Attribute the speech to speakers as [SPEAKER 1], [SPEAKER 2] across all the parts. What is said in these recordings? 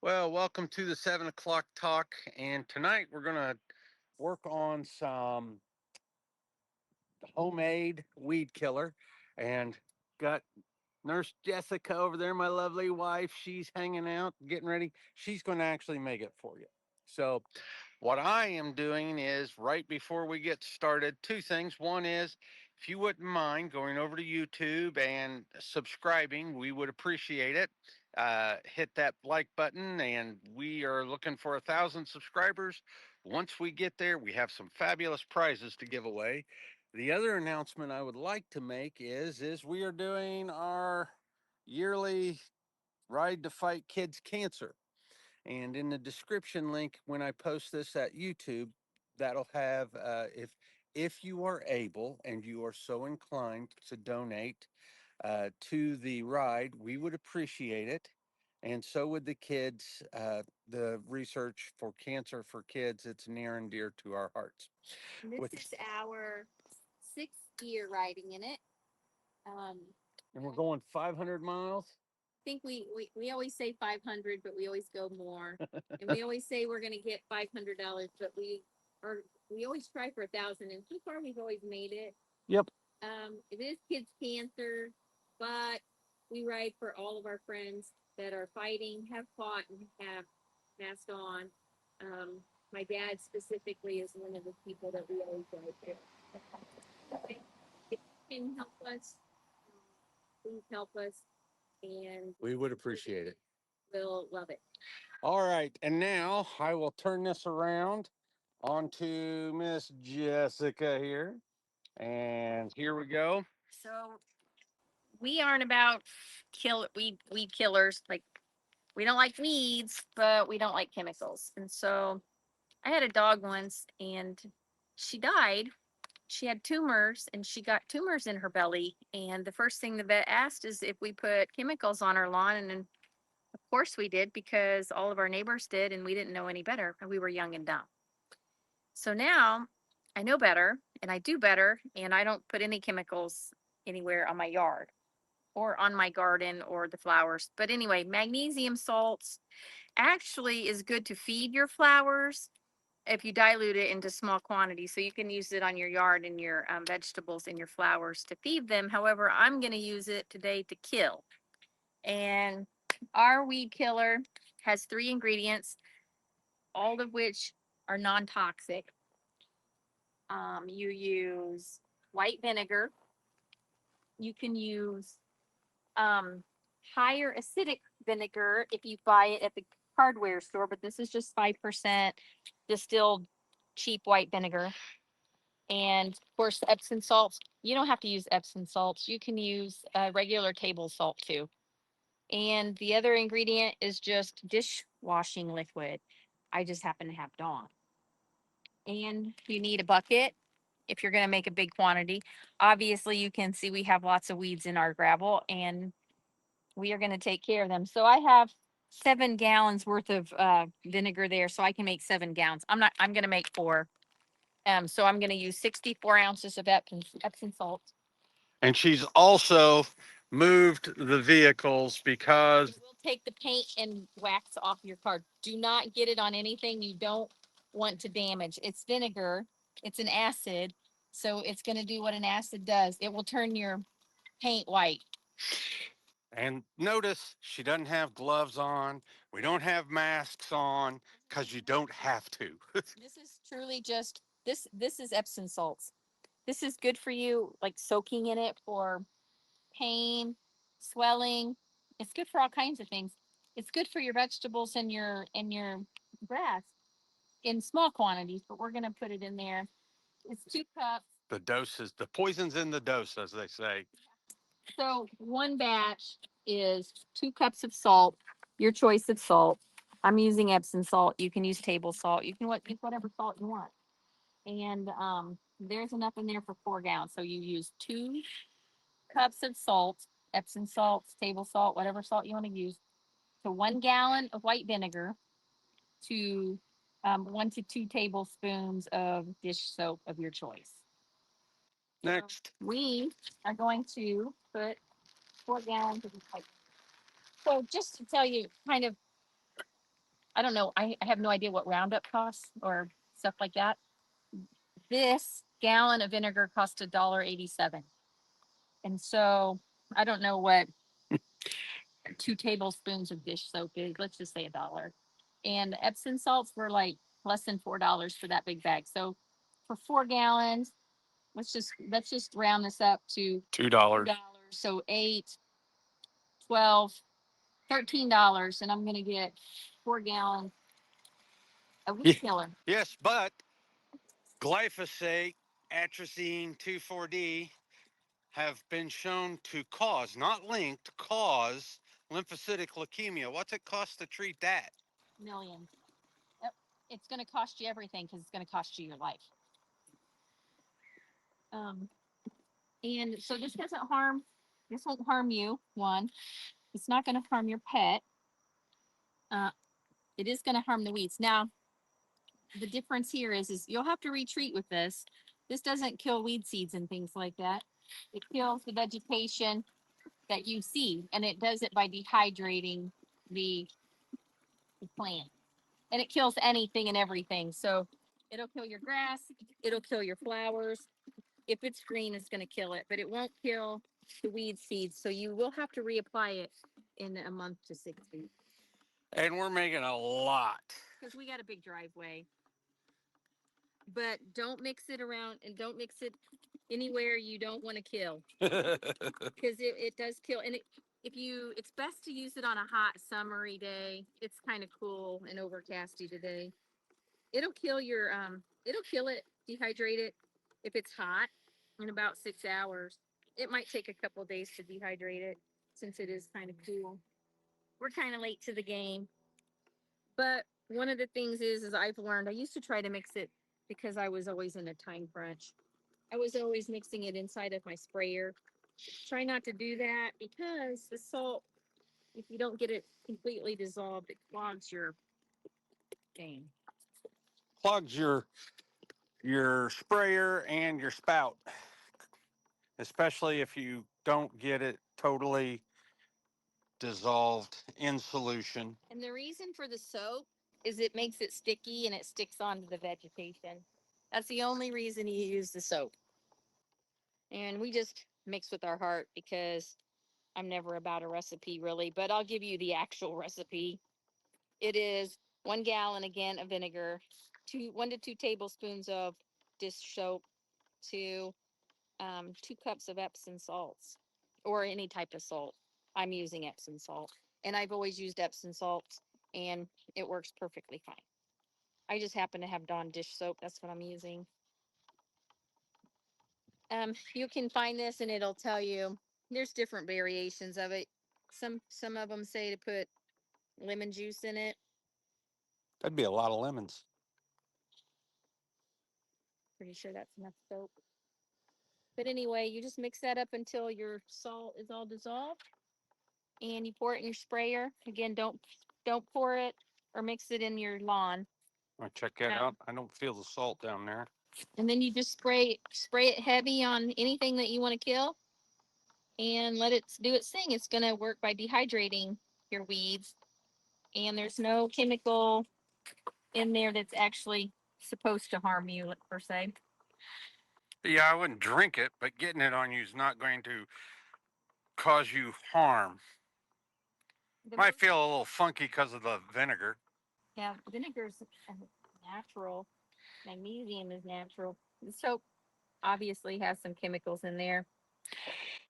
[SPEAKER 1] Well, welcome to the 7 o'clock talk. And tonight we're going to work on some homemade weed killer. And got Nurse Jessica over there, my lovely wife. She's hanging out, getting ready. She's going to actually make it for you. So, what I am doing is right before we get started, two things. One is if you wouldn't mind going over to YouTube and subscribing, we would appreciate it. Hit that like button, and we are looking for 1,000 subscribers. Once we get there, we have some fabulous prizes to give away. The other announcement I would like to make is we are doing our yearly ride to fight kids cancer. And in the description link, when I post this at YouTube, that'll have if you are able and you are so inclined to donate to the ride, we would appreciate it. And so would the kids. The research for cancer for kids, it's near and dear to our hearts.
[SPEAKER 2] This is our sixth year riding in it.
[SPEAKER 1] And we're going 500 miles.
[SPEAKER 2] I think we always say 500, but we always go more. And we always say we're going to get $500, but we always try for 1,000. And so far, we've always made it.
[SPEAKER 1] Yep.
[SPEAKER 2] It is kids cancer, but we ride for all of our friends that are fighting, have fought, and have passed on. My dad specifically is one of the people that we always ride for. If you can help us, please help us, and
[SPEAKER 1] We would appreciate it.
[SPEAKER 2] we'll love it.
[SPEAKER 1] All right. And now I will turn this around onto Miss Jessica here. And here we go.
[SPEAKER 2] So we aren't about weed killers. Like we don't like weeds, but we don't like chemicals. And so I had a dog once, and she died. She had tumors, and she got tumors in her belly. And the first thing the vet asked is if we put chemicals on our lawn, and of course we did because all of our neighbors did, and we didn't know any better. We were young and dumb. So now I know better, and I do better, and I don't put any chemicals anywhere on my yard or on my garden or the flowers. But anyway, magnesium salts actually is good to feed your flowers if you dilute it into small quantities. So you can use it on your yard and your vegetables and your flowers to feed them. However, I'm going to use it today to kill. And our weed killer has 3 ingredients, all of which are non toxic. You use white vinegar. You can use um, higher acidic vinegar if you buy it at the hardware store, but this is just 5% distilled cheap white vinegar. And of course, Epsom salts. You don't have to use Epsom salts. You can use regular table salt too. And the other ingredient is just dishwashing liquid. I just happen to have Dawn. And you need a bucket if you're going to make a big quantity. Obviously, you can see we have lots of weeds in our gravel, and we are going to take care of them. So I have 7 gallons worth of vinegar there, so I can make 7 gallons. I'm going to make 4. So I'm going to use 64 ounces of Epsom salt.
[SPEAKER 1] And she's also moved the vehicles because
[SPEAKER 2] It will take the paint and wax off your car. Do not get it on anything you don't want to damage. It's vinegar. It's an acid. So it's going to do what an acid does. It will turn your paint white.
[SPEAKER 1] and notice she doesn't have gloves on. We don't have masks on because you don't have to.
[SPEAKER 2] This is truly just this is Epsom salts. This is good for you, like soaking in it for pain, swelling. It's good for all kinds of things. It's good for your vegetables and your grass in small quantities, but we're gonna put it in there. It's 2 cups.
[SPEAKER 1] The dose is the poison's in the dose, as they say.
[SPEAKER 2] So one batch is 2 cups of salt, your choice of salt. I'm using Epsom salt. You can use table salt. You can use whatever salt you want. And there's enough in there for 4 gallons. So you use 2 cups of salt, Epsom salts, table salt, whatever salt you want to use, to 1 gallon of white vinegar, to 1 to 2 tablespoons of dish soap of your choice.
[SPEAKER 1] Next.
[SPEAKER 2] We are going to put 4 gallons of white. So just to tell you kind of I don't know. I have no idea what Roundup costs or stuff like that. This gallon of vinegar cost $1.87. And so I don't know what 2 tablespoons of dish soap is. Let's just say $1. And Epsom salts were like less than $4 for that big bag. So for 4 gallons, let's just round this up to
[SPEAKER 1] $2.
[SPEAKER 2] $2. So 8, 12, $13. And I'm gonna get 4 gallons of weed killer.
[SPEAKER 1] Yes, but glyphosate, atrazine, 2,4-D have been shown to cause, not linked, cause lymphocytic leukemia. What's it cost to treat that?
[SPEAKER 2] Millions. It's gonna cost you everything because it's gonna cost you your life. Um, and so this won't harm you. One, it's not gonna harm your pet. It is gonna harm the weeds. Now, the difference here is you'll have to retreat with this. This doesn't kill weed seeds and things like that. It kills the vegetation that you see, and it does it by dehydrating the plant. And it kills anything and everything. So it'll kill your grass, it'll kill your flowers. If it's green, it's going to kill it, but it won't kill the weed seeds. So you will have to reapply it in a month to 6 weeks.
[SPEAKER 1] And we're making a lot.
[SPEAKER 2] Because we got a big driveway. But don't mix it around and don't mix it anywhere you don't want to kill. Because it does kill. And it's best to use it on a hot summery day. It's kind of cool and overcasty today. It'll kill it, dehydrate it if it's hot in about 6 hours. It might take a couple days to dehydrate it since it is kind of cool. We're kind of late to the game. But one of the things is I've learned, I used to try to mix it because I was always in a time crunch. I was always mixing it inside of my sprayer. Try not to do that because the salt, if you don't get it completely dissolved, it clogs your thing.
[SPEAKER 1] Clogs your sprayer and your spout, especially if you don't get it totally dissolved in solution.
[SPEAKER 2] And the reason for the soap is it makes it sticky and it sticks onto the vegetation. That's the only reason you use the soap. And we just mix with our heart because I'm never about a recipe really, but I'll give you the actual recipe. It is 1 gallon again of vinegar, 1 to 2 tablespoons of dish soap, to 2 cups of Epsom salts or any type of salt. I'm using Epsom salt, and I've always used Epsom salts, and it works perfectly fine. I just happen to have Dawn dish soap. That's what I'm using. You can find this, and it'll tell you there's different variations of it. Some of them say to put lemon juice in it.
[SPEAKER 1] That'd be a lot of lemons.
[SPEAKER 2] Pretty sure that's enough soap. But anyway, you just mix that up until your salt is all dissolved, and you pour it in your sprayer. Again, don't pour it or mix it in your lawn.
[SPEAKER 1] I'll check that out. I don't feel the salt down there.
[SPEAKER 2] And then you just spray it heavy on anything that you want to kill, and let it do its thing. It's gonna work by dehydrating your weeds, and there's no chemical in there that's actually supposed to harm you per se.
[SPEAKER 1] Yeah, I wouldn't drink it, but getting it on you is not going to cause you harm. Might feel a little funky because of the vinegar.
[SPEAKER 2] Yeah, vinegar's natural. Magnesium is natural. The soap obviously has some chemicals in there.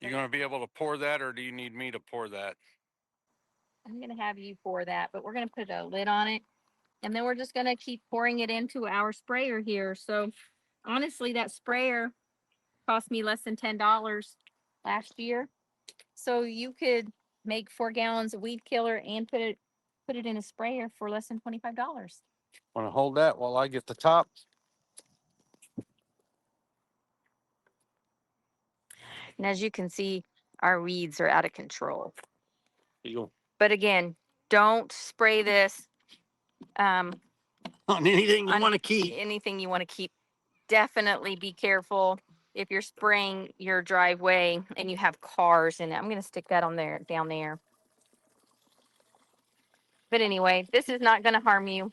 [SPEAKER 1] You going to be able to pour that, or do you need me to pour that?
[SPEAKER 2] I'm going to have you pour that, but we're going to put a lid on it. And then we're just going to keep pouring it into our sprayer here. So honestly, that sprayer cost me less than $10 last year. So you could make 4 gallons of weed killer and put it in a sprayer for less than $25.
[SPEAKER 1] Want to hold that while I get the top?
[SPEAKER 2] And as you can see, our weeds are out of control.
[SPEAKER 1] You
[SPEAKER 2] But again, don't spray this
[SPEAKER 1] on anything you want to keep.
[SPEAKER 2] Anything you want to keep. Definitely be careful if you're spraying your driveway and you have cars in it. I'm going to stick that on there, down there. But anyway, this is not going to harm you.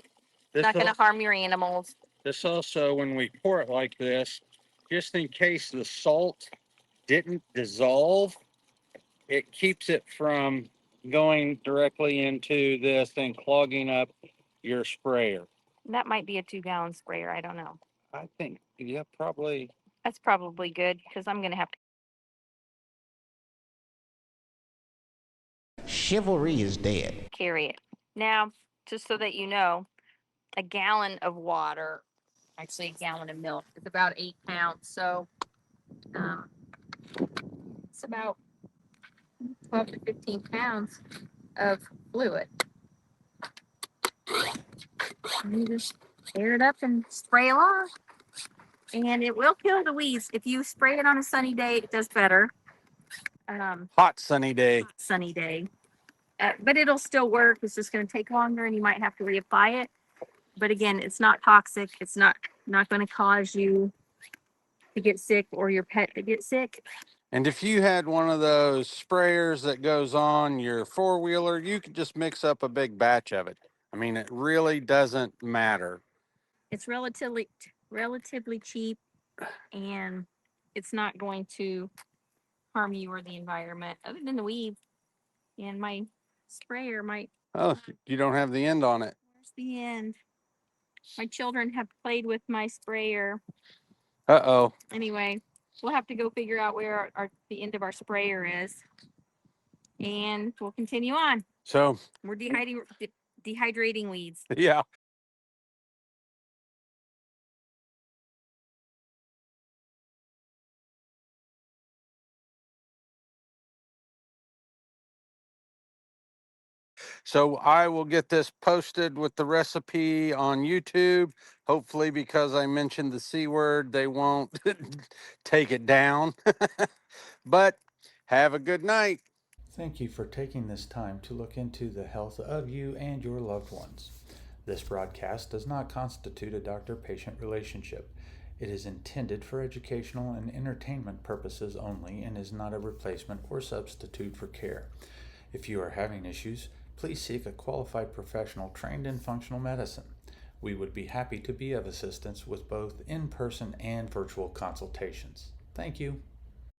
[SPEAKER 2] It's not going to harm your animals.
[SPEAKER 1] This also, when we pour it like this, just in case the salt didn't dissolve, it keeps it from going directly into this and clogging up your sprayer.
[SPEAKER 2] That might be a 2-gallon sprayer. I don't know.
[SPEAKER 1] I think, yeah, probably.
[SPEAKER 2] That's probably good because I'm going to have to
[SPEAKER 3] Chivalry is dead.
[SPEAKER 2] carry it. Now, just so that you know, a gallon of water, actually a gallon of milk, is about 8 pounds. So it's about 12 to 15 pounds of fluid. And you just air it up and spray along. And it will kill the weeds. If you spray it on a sunny day, it does better.
[SPEAKER 1] Hot sunny day.
[SPEAKER 2] Sunny day. But it'll still work. It's just going to take longer and you might have to reapply it. But again, it's not toxic. It's not going to cause you to get sick or your pet to get sick.
[SPEAKER 1] And if you had one of those sprayers that goes on your four-wheeler, you could just mix up a big batch of it. I mean, it really doesn't matter.
[SPEAKER 2] It's relatively cheap, and it's not going to harm you or the environment other than the weeds. And my sprayer might.
[SPEAKER 1] Oh, you don't have the end on it.
[SPEAKER 2] Where's the end? My children have played with my sprayer.
[SPEAKER 1] Uh-oh.
[SPEAKER 2] Anyway, we'll have to go figure out where the end of our sprayer is. And we'll continue on.
[SPEAKER 1] So,
[SPEAKER 2] we're dehydrating weeds.
[SPEAKER 1] Yeah. So I will get this posted with the recipe on YouTube. Hopefully, because I mentioned the C word, they won't take it down. But have a good night.
[SPEAKER 4] Thank you for taking this time to look into the health of you and your loved ones. This broadcast does not constitute a doctor-patient relationship. It is intended for educational and entertainment purposes only and is not a replacement or substitute for care. If you are having issues, please seek a qualified professional trained in functional medicine. We would be happy to be of assistance with both in-person and virtual consultations. Thank you.